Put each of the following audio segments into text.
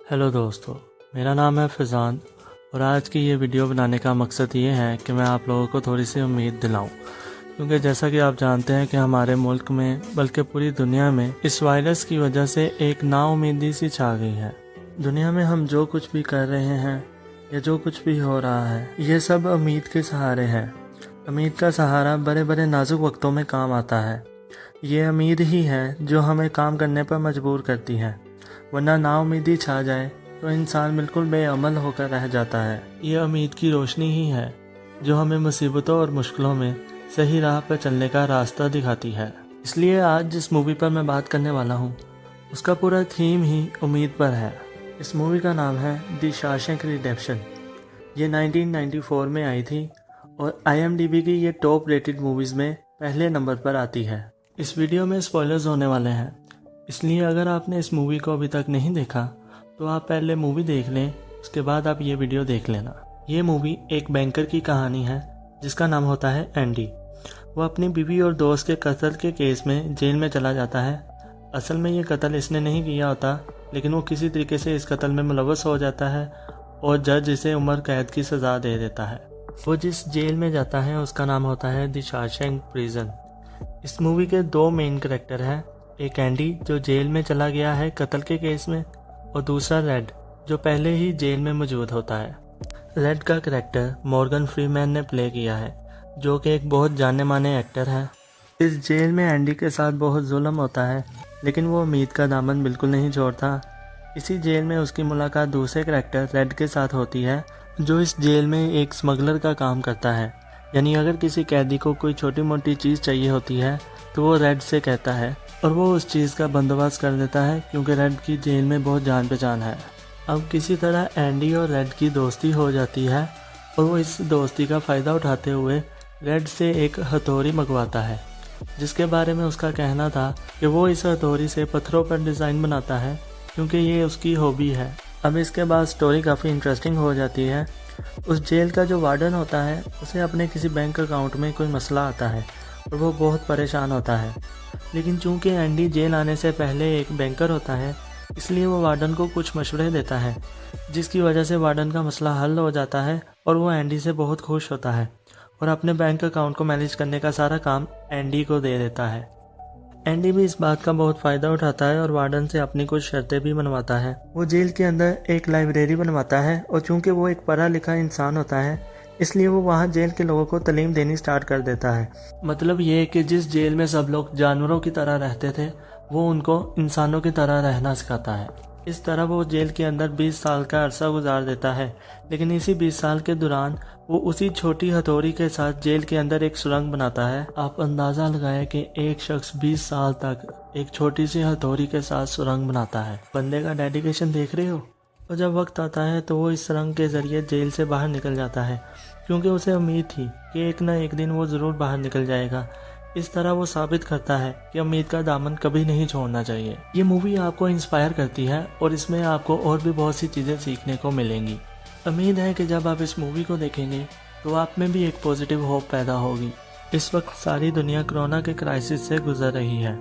Hello दोस्तों, मेरा नाम है फैज़ान और आज की ये वीडियो बनाने का मकसद ये है कि मैं आप लोगों को थोड़ी सी उम्मीद दिलाऊं, क्योंकि जैसा कि आप जानते हैं कि हमारे मुल्क में बल्कि पूरी दुनिया में इस वायरस की वजह से एक नाउम्मीदी सी छा गई है। दुनिया में हम जो कुछ भी कर रहे हैं या जो कुछ भी हो रहा है, ये सब उम्मीद के सहारे है। उम्मीद का सहारा बड़े बड़े नाजुक वक्तों में काम आता है। ये उम्मीद ही है जो हमें काम करने पर मजबूर करती है, वरना नाउम्मीदी छा जाए तो इंसान बिल्कुल बेअमल होकर रह जाता है। ये उम्मीद की रोशनी ही है जो हमें मुसीबतों और मुश्किलों में सही राह पर चलने का रास्ता दिखाती है। इसलिए आज जिस मूवी पर मैं बात करने वाला हूँ उसका पूरा थीम ही उम्मीद पर है। इस मूवी का नाम है द शॉशैंक रिडेम्पशन। ये 1994 में आई थी और IMDb की ये टॉप रेटेड मूवीज़ में पहले नंबर पर आती है। इस वीडियो में स्पॉयलर्स होने वाले हैं, इसलिए अगर आपने इस मूवी को अभी तक नहीं देखा तो आप पहले मूवी देख लें, उसके बाद आप ये वीडियो देख लेना। ये मूवी एक बैंकर की कहानी है जिसका नाम होता है एंडी। वो अपनी बीवी और दोस्त के कत्ल के केस में जेल में चला जाता है। असल में ये कत्ल इसने नहीं किया होता, लेकिन वो किसी तरीके से इस कत्ल में मुलव्वस हो जाता है और जज इसे उम्र कैद की सज़ा दे देता है। वो जिस जेल में जाता है उसका नाम होता है द शॉशैंक प्रिजन। इस मूवी के दो मेन कैरेक्टर हैं, एक एंडी जो जेल में चला गया है कत्ल के केस में, और दूसरा रेड जो पहले ही जेल में मौजूद होता है। रेड का कैरेक्टर मॉर्गन फ्रीमैन ने प्ले किया है, जो कि एक बहुत जाने माने एक्टर है। इस जेल में एंडी के साथ बहुत जुल्म होता है, लेकिन वो उम्मीद का दामन बिल्कुल नहीं छोड़ता। इसी जेल में उसकी मुलाकात दूसरे कैरेक्टर रेड के साथ होती है, जो इस जेल में एक स्मगलर का काम करता है। यानी अगर किसी कैदी को कोई छोटी मोटी चीज़ चाहिए होती है तो वो रेड से कहता है और वो उस चीज़ का बंदोबस्त कर देता है, क्योंकि रेड की जेल में बहुत जान पहचान है। अब किसी तरह एंडी और रेड की दोस्ती हो जाती है और वो इस दोस्ती का फ़ायदा उठाते हुए रेड से एक हथौड़ी मंगवाता है, जिसके बारे में उसका कहना था कि वो इस हथौड़ी से पत्थरों पर डिज़ाइन बनाता है, क्योंकि ये उसकी हॉबी है। अब इसके बाद स्टोरी काफ़ी इंटरेस्टिंग हो जाती है। उस जेल का जो वार्डन होता है उसे अपने किसी बैंक अकाउंट में कोई मसला आता है और वो बहुत परेशान होता है, लेकिन चूंकि एंडी जेल आने से पहले एक बैंकर होता है, इसलिए वो वार्डन को कुछ मशवरे देता है, जिसकी वजह से वार्डन का मसला हल हो जाता है और वो एंडी से बहुत खुश होता है और अपने बैंक अकाउंट को मैनेज करने का सारा काम एंडी को दे देता है। एंडी भी इस बात का बहुत फ़ायदा उठाता है और वार्डन से अपनी कुछ शर्तें भी बनवाता है। वो जेल के अंदर एक लाइब्रेरी बनवाता है और चूंकि वो एक पढ़ा लिखा इंसान होता है, इसलिए वो वहाँ जेल के लोगों को तालीम देनी स्टार्ट कर देता है। मतलब ये कि जिस जेल में सब लोग जानवरों की तरह रहते थे, वो उनको इंसानों की तरह रहना सिखाता है। इस तरह वो जेल के अंदर 20 साल का अरसा गुजार देता है, लेकिन इसी 20 साल के दौरान वो उसी छोटी हथौड़ी के साथ जेल के अंदर एक सुरंग बनाता है। आप अंदाज़ा लगाएं कि एक शख्स 20 साल तक एक छोटी सी हथौड़ी के साथ सुरंग बनाता है। बंदे का डेडिकेशन देख रहे हो। और जब वक्त आता है तो वो इस सुरंग के ज़रिए जेल से बाहर निकल जाता है, क्योंकि उसे उम्मीद थी कि एक न एक दिन वो ज़रूर बाहर निकल जाएगा। इस तरह वो साबित करता है कि उम्मीद का दामन कभी नहीं छोड़ना चाहिए। ये मूवी आपको इंस्पायर करती है और इसमें आपको और भी बहुत सी चीज़ें सीखने को मिलेंगी। उम्मीद है कि जब आप इस मूवी को देखेंगे तो आप में भी एक पॉजिटिव होप पैदा होगी। इस वक्त सारी दुनिया कोरोना के क्राइसिस से गुजर रही है।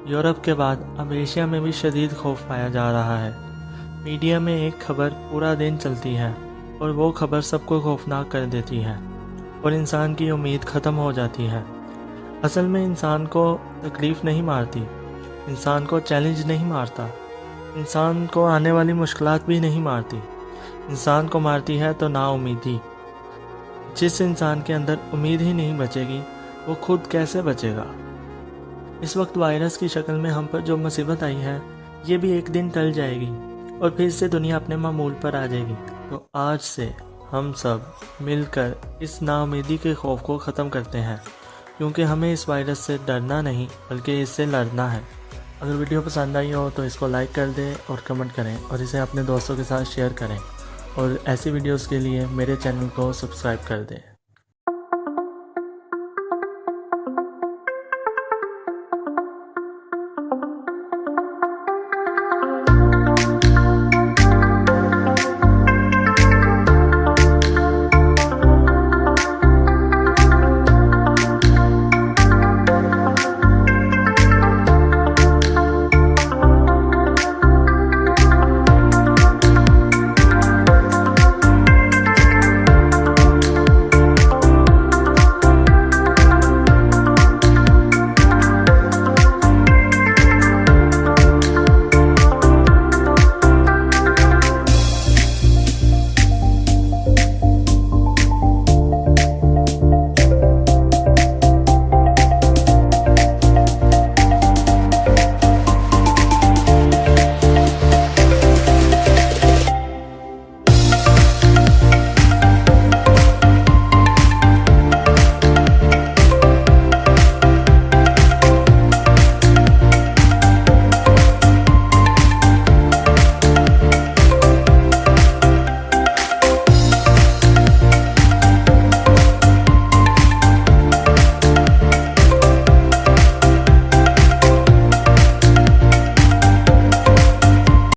यूरोप के बाद अब एशिया में भी शदीद खौफ पाया जा रहा है। मीडिया में एक खबर पूरा दिन चलती है और वो खबर सबको खौफनाक कर देती है और इंसान की उम्मीद ख़त्म हो जाती है। असल में इंसान को तकलीफ़ नहीं मारती, इंसान को चैलेंज नहीं मारता, इंसान को आने वाली मुश्किलात भी नहीं मारती। इंसान को मारती है तो नाउम्मीदी। जिस इंसान के अंदर उम्मीद ही नहीं बचेगी वो खुद कैसे बचेगा। इस वक्त वायरस की शक्ल में हम पर जो मुसीबत आई है, ये भी एक दिन टल जाएगी और फिर से दुनिया अपने मामूल पर आ जाएगी। तो आज से हम सब मिलकर इस नाउम्मीदी के खौफ को ख़त्म करते हैं, क्योंकि हमें इस वायरस से डरना नहीं बल्कि इससे लड़ना है। अगर वीडियो पसंद आई हो तो इसको लाइक कर दें और कमेंट करें और इसे अपने दोस्तों के साथ शेयर करें, और ऐसी वीडियोस के लिए मेरे चैनल को सब्सक्राइब कर दें।